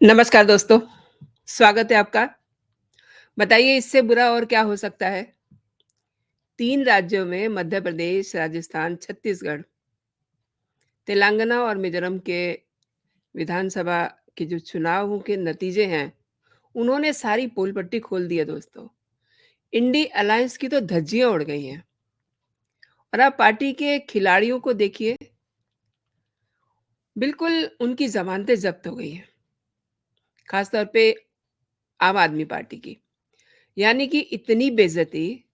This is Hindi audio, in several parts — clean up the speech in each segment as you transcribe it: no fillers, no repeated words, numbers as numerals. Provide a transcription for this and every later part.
नमस्कार दोस्तों, स्वागत है आपका। बताइए इससे बुरा और क्या हो सकता है? 3 राज्यों में मध्य प्रदेश, राजस्थान, छत्तीसगढ़, तेलंगाना और मिज़ोरम के विधानसभा के जो चुनावों के नतीजे हैं, उन्होंने सारी पोल पट्टी खोल दी है दोस्तों। इंडी अलायंस की तो धज्जियाँ उड़ गई हैं और आप पार्टी के खिलाड़ियों को देखिए, बिल्कुल उनकी ज़मानतें ज़ब्त हो गई हैं, ख़ास तौर पे आम आदमी पार्टी की। यानी कि इतनी बेइज़्ज़ती,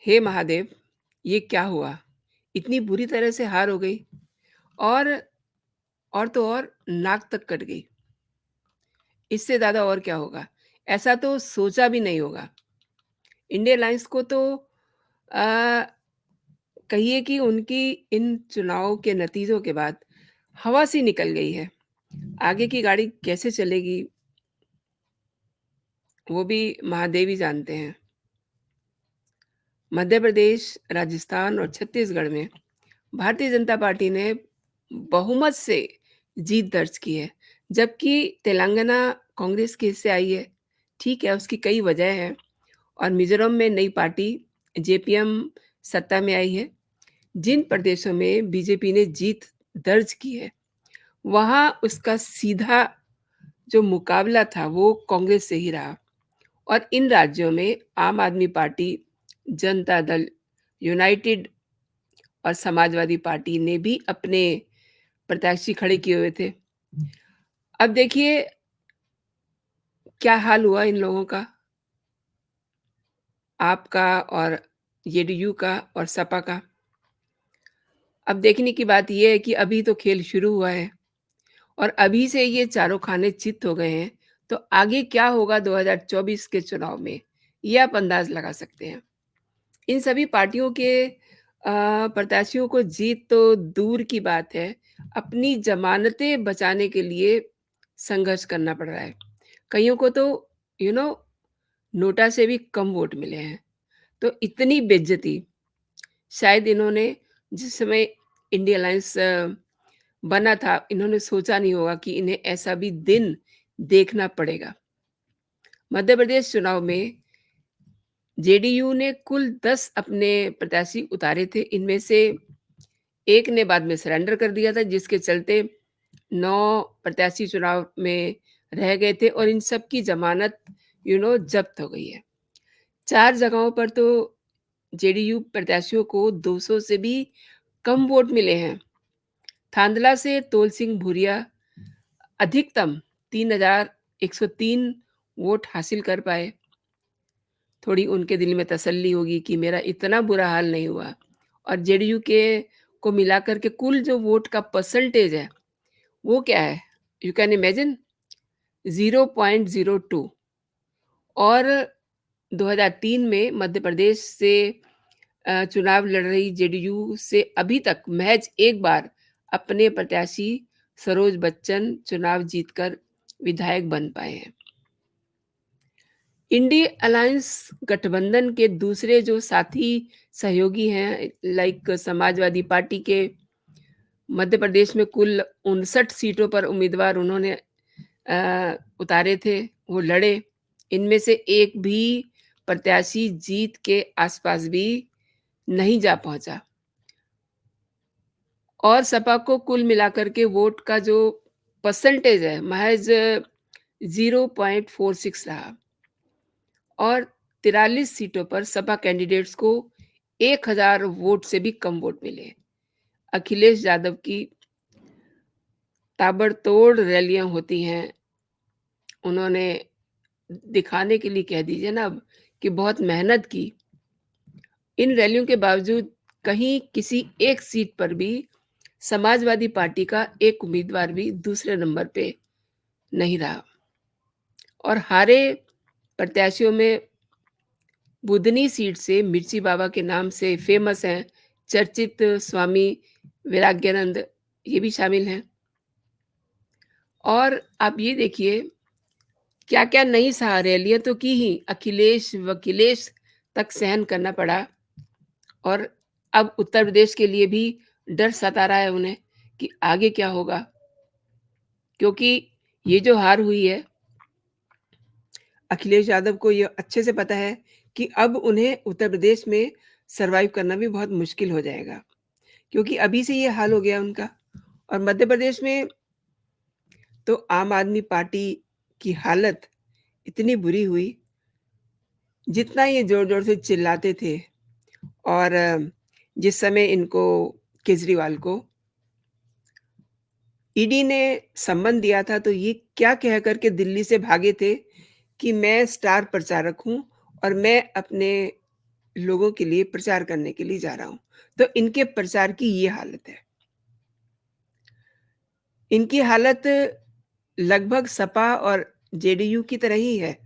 हे महादेव! ये क्या हुआ? इतनी बुरी तरह से हार हो गई और और तो और नाक तक कट गई। इससे ज़्यादा और क्या होगा? ऐसा तो सोचा भी नहीं होगा। इंडियन अलायंस को तो अ, कहिए कि उनकी इन चुनाव के नतीजों के बाद हवा-सी निकल गई है। आगे की गाड़ी कैसे चलेगी, वो भी महादेव ही जानते हैं। मध्य प्रदेश, राजस्थान और छत्तीसगढ़ में भारतीय जनता पार्टी ने बहुमत से जीत दर्ज की है, जबकि तेलंगाना कांग्रेस के हिस्से आई है। ठीक है, उसकी कई वजह हैं और मिज़ोरम में नई पार्टी जेपीएम सत्ता में आई है। जिन प्रदेशों में बीजेपी ने जीत दर्ज की है, वहाँ उसका सीधा जो मुकाबला था, वो कांग्रेस से ही रहा और इन राज्यों में आम आदमी पार्टी, जनता दल, यूनाइटेड और समाजवादी पार्टी ने भी अपने प्रत्याशी खड़े किए हुए थे। अब देखिए क्या हाल हुआ इन लोगों का, आपका और जेडीयू का और सपा का। अब देखने की बात ये है कि अभी तो खेल शुरू हुआ है और अभी से ये चारों खाने चित हो गए हैं, तो आगे क्या होगा 2024 के चुनाव में, ये आप अंदाज़ लगा सकते हैं। इन सभी पार्टियों के प्रत्याशियों को जीत तो दूर की बात है, अपनी ज़मानतें बचाने के लिए संघर्ष करना पड़ रहा है। कइयों को तो यू नो नोटा से भी कम वोट मिले हैं। तो इतनी बेइज्जती शायद इन्होंने जिस समय इंडिया अलायंस बना था, इन्होंने सोचा नहीं होगा कि इन्हें ऐसा भी दिन देखना पड़ेगा। मध्य प्रदेश चुनाव में जेडीयू ने कुल 10 अपने प्रत्याशी उतारे थे, इनमें से एक ने बाद में सरेंडर कर दिया था, जिसके चलते 9 प्रत्याशी चुनाव में रह गए थे और इन सब की ज़मानत ज़ब्त हो गई है। 4 जगहों पर तो जेडीयू प्रत्याशियों को 200 से भी कम वोट मिले हैं। थांदला से तोल सिंह भूरिया अधिकतम 3103 वोट हासिल कर पाए। थोड़ी उनके दिल में तसल्ली होगी कि मेरा इतना बुरा हाल नहीं हुआ और जेडीयू के को मिलाकर के कुल जो वोट का परसेंटेज है, वो क्या है? यू कैन इमेजिन 0.02 और 2003 में मध्य प्रदेश से चुनाव लड़ रही जेडीयू से अभी तक महज एक बार अपने प्रत्याशी सरोज बच्चन चुनाव जीतकर विधायक बन पाए हैं। इंडी अलायंस गठबंधन के दूसरे जो साथी सहयोगी हैं लाइक समाजवादी पार्टी के मध्य प्रदेश में कुल 59 सीटों पर उम्मीदवार उन्होंने उतारे थे, वो लड़े। इनमें से एक भी प्रत्याशी जीत के आसपास भी नहीं जा पहुँचा और सपा को कुल मिलाकर के वोट का जो परसेंटेज है महज़ 0.46 रहा और 43 सीटों पर सपा कैंडिडेट्स को 1000 वोट से भी कम वोट मिले। अखिलेश यादव की ताबड़तोड़ रैलियाँ होती हैं, उन्होंने दिखाने के लिए कह दीजिए ना अब कि बहुत मेहनत की। इन रैलियों के बावजूद कहीं किसी एक सीट पर भी समाजवादी पार्टी का एक उम्मीदवार भी दूसरे नंबर पे नहीं रहा और हारे प्रत्याशियों में बुधनी सीट से मिर्ची बाबा के नाम से फेमस हैं चर्चित स्वामी वैराग्यानंद, ये भी शामिल हैं। और आप ये देखिए क्या-क्या नहीं सहा, रैलियाँ तो की ही, अखिलेश तक सहन करना पड़ा और अब उत्तर प्रदेश के लिए भी डर सता रहा है उन्हें कि आगे क्या होगा? क्योंकि ये जो हार हुई है, अखिलेश यादव को ये अच्छे से पता है कि अब उन्हें उत्तर प्रदेश में सर्वाइव करना भी बहुत मुश्किल हो जाएगा, क्योंकि अभी से ये हाल हो गया उनका। और मध्य प्रदेश में तो आम आदमी पार्टी की हालत इतनी बुरी हुई, जितना ये ज़ोर-ज़ोर से चिल्लाते थे और जिस समय इनको केजरीवाल को ईडी ने सम्मन दिया था, तो ये क्या कह कर के दिल्ली से भागे थे कि मैं स्टार प्रचारक हूँ और मैं अपने लोगों के लिए प्रचार करने के लिए जा रहा हूँ। तो इनके प्रचार की ये हालत है। इनकी हालत लगभग सपा और जेडीयू की तरह ही है।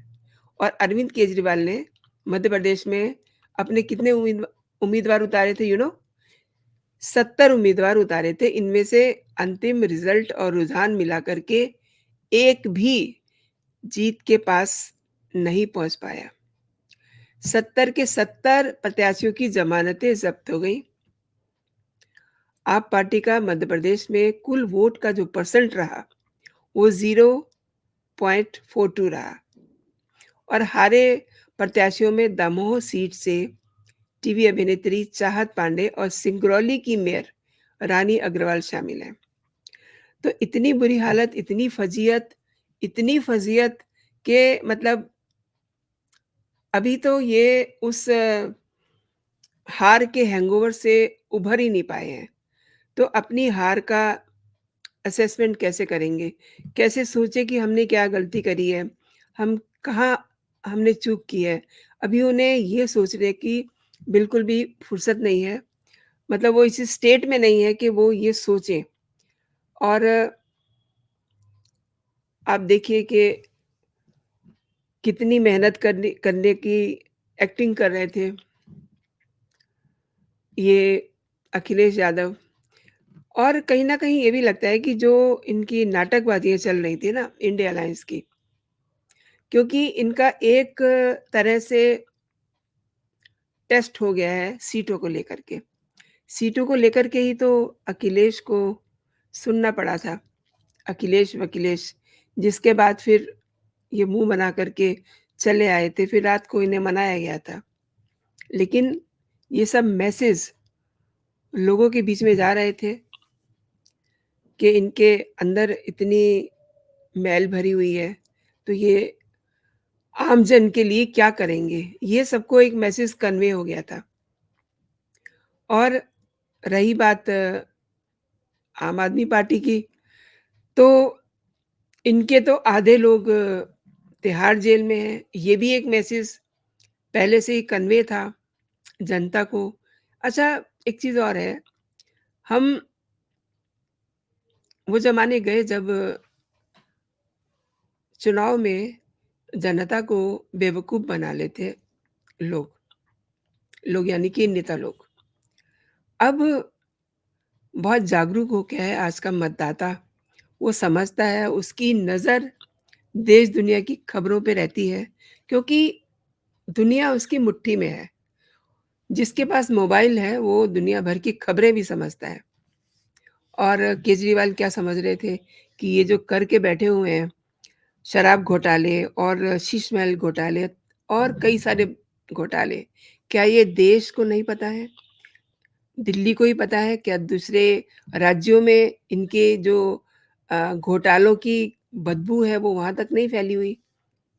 और अरविंद केजरीवाल ने मध्य प्रदेश में अपने कितने उम्मीदवार उतारे थे, 70 उम्मीदवार उतारे थे। इनमें से अंतिम रिज़ल्ट और रुझान मिला कर के एक भी जीत के पास नहीं पहुँच पाया। 70 के 70 प्रत्याशियों की ज़मानतें ज़ब्त हो गईं। आप पार्टी का मध्य प्रदेश में कुल वोट का जो परसेंट रहा, वो 0.42 रहा और हारे प्रत्याशियों में दमोह सीट से टीवी अभिनेत्री चाहत पांडे और सिंगरौली की मेयर रानी अग्रवाल शामिल हैं। तो इतनी फ़ज़ियत के मतलब अभी तो ये उस हार के हैंगओवर से उभर ही नहीं पाए हैं। तो अपनी हार का असेसमेंट कैसे करेंगे? कैसे सोचें कि हमने क्या गलती करी है? हम कहाँ हमने चूक की है? अभी उन्हें ये सोचने की बिल्कुल भी फुर्सत नहीं है। मतलब वो इस स्टेट में नहीं है कि वो ये सोचें। और आप देखिए कि कितनी मेहनत करने करने की एक्टिंग कर रहे थे ये अखिलेश यादव। और कहीं न कहीं ये भी लगता है कि जो इनकी नाटकबाज़ियाँ चल रही थी ना इंडिया अलायंस की, क्योंकि इनका एक तरह से टेस्ट हो गया है सीटों को लेकर के। सीटों को लेकर के ही तो अखिलेश को सुनना पड़ा था। अखिलेश-वखिलेश, जिसके बाद फिर ये मुँह बना कर के चले आए थे, फिर रात को इन्हें मनाया गया था। लेकिन ये सब मैसेज लोगों के बीच में जा रहे थे कि इनके अंदर इतनी मैल भरी हुई है, तो ये आम जन के लिए क्या करेंगे? ये सबको एक मैसेज कन्वे हो गया था। और रही बात आम आदमी पार्टी की, तो इनके तो आधे लोग तिहाड़ जेल में हैं। ये भी एक मैसेज पहले से ही कन्वे था जनता को। अच्छा, एक चीज़ और है, हम वो ज़माने गए जब चुनाव में जनता को बेवकूफ़ बना लेते लोग, लोग यानी कि नेता लोग। अब बहुत जागरूक हो गया है आज का मतदाता। वो समझता है, उसकी नज़र देश-दुनिया की खबरों पे रहती है, क्योंकि दुनिया उसकी मुट्ठी में है। जिसके पास मोबाइल है, वो दुनिया भर की खबरें भी समझता है। और केजरीवाल क्या समझ रहे थे कि ये जो करके बैठे हुए हैं, शराब घोटाले और शीश महल घोटाले और कई सारे घोटाले, क्या ये देश को नहीं पता है? दिल्ली को ही पता है? क्या दूसरे राज्यों में इनके जो घोटालों की बदबू है, वो वहाँ तक नहीं फैली हुई?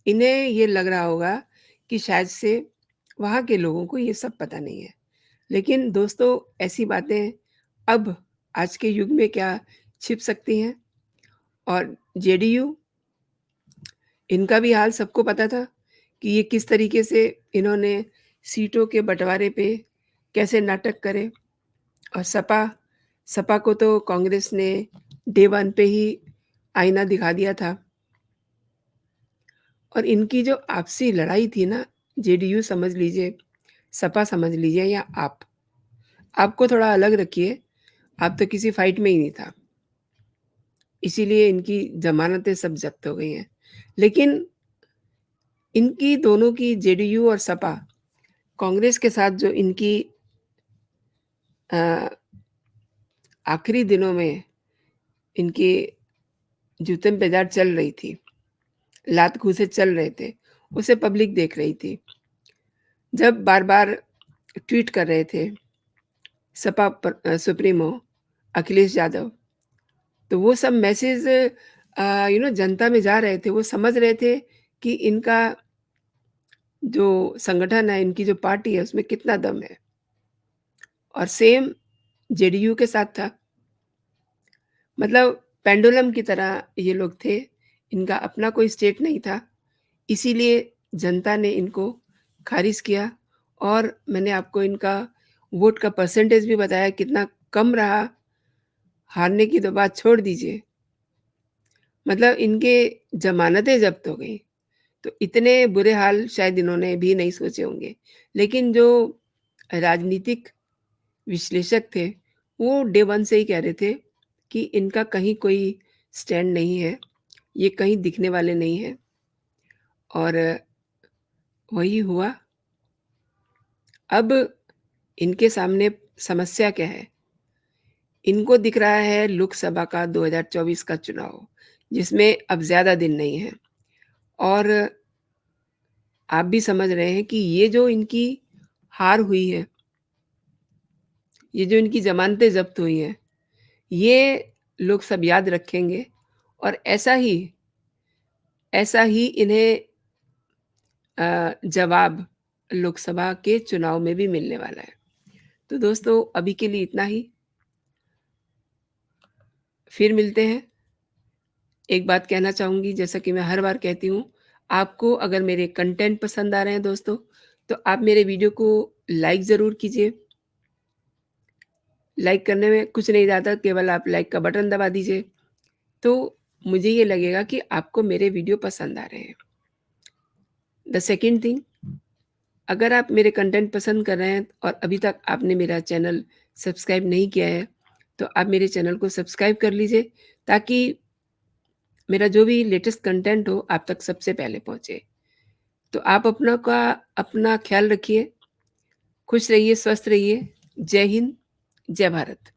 इन्हें ये लग रहा होगा कि शायद से वहाँ के लोगों को ये सब पता नहीं है। लेकिन दोस्तों, ऐसी बातें अब आज के युग में क्या छिप सकती हैं? और जेडीयू, इनका भी हाल सबको पता था कि ये किस तरीके से इन्होंने सीटों के बँटवारे पे कैसे नाटक करे। और सपा को तो कांग्रेस ने डे 1 पे ही आईना दिखा दिया था। और इनकी जो आपसी लड़ाई थी ना, जेडीयू समझ लीजिए, सपा समझ लीजिए या आपको थोड़ा अलग रखिए, आप तो किसी फाइट में ही नहीं था। इसीलिए इनकी ज़मानतें सब ज़ब्त हो गई हैं। लेकिन इनकी दोनों की, जेडीयू और सपा, कांग्रेस के साथ जो इनकी अ, आखिरी दिनों में इनकी जूते में पैदार चल रही थी, लात घूँसे चल रहे थे, उसे पब्लिक देख रही थी। जब बार-बार ट्वीट कर रहे थे सुप्रीमो अखिलेश यादव, तो वो सब मैसेज जनता में जा रहे थे। वो समझ रहे थे कि इनका जो संगठन है, इनकी जो पार्टी है, उसमें कितना दम है। और सेम जेडीयू के साथ था। मतलब पेंडुलम की तरह ये लोग थे, इनका अपना कोई स्टेट नहीं था, इसीलिए जनता ने इनको ख़ारिज किया। और मैंने आपको इनका वोट का परसेंटेज भी बताया कितना कम रहा, हारने की तो बात छोड़ दीजिए। मतलब इनके ज़मानतें ज़ब्त हो गई, तो इतने बुरे हाल शायद इन्होंने भी नहीं सोचे होंगे। लेकिन जो राजनीतिक विश्लेषक थे, वो डे 1 से ही कह रहे थे कि इनका कहीं कोई स्टैंड नहीं है, ये कहीं दिखने वाले नहीं हैं। और वही हुआ। अब इनके सामने समस्या क्या है? इनको दिख रहा है लोकसभा का 2024 का चुनाव, जिसमें अब ज़्यादा दिन नहीं हैं। और आप भी समझ रहे हैं कि ये जो इनकी हार हुई है, ये जो इनकी ज़मानतें ज़ब्त हुई हैं, ये लोग सब याद रखेंगे। और ऐसा ही इन्हें जवाब लोकसभा के चुनाव में भी मिलने वाला है। तो दोस्तों, अभी के लिए इतना ही। फिर मिलते हैं। एक बात कहना चाहूँगी, जैसा कि मैं हर बार कहती हूँ, आपको अगर मेरे कंटेंट पसंद आ रहे हैं दोस्तों, तो आप मेरे वीडियो को लाइक ज़रूर कीजिए। लाइक करने में कुछ नहीं जाता, केवल आप लाइक का बटन दबा दीजिए, तो मुझे ये लगेगा कि आपको मेरे वीडियो पसंद आ रहे हैं। द सेकंड थिंग, अगर आप मेरे कंटेंट पसंद कर रहे हैं और अभी तक आपने मेरा चैनल सब्सक्राइब नहीं किया है, तो आप मेरे चैनल को सब्सक्राइब कर लीजिए, ताकि मेरा जो भी लेटेस्ट कंटेंट हो, आप तक सबसे पहले पहुँचे। तो आप अपना ख़्याल रखिए, खुश रहिए, स्वस्थ रहिए। जय हिंद, जय भारत।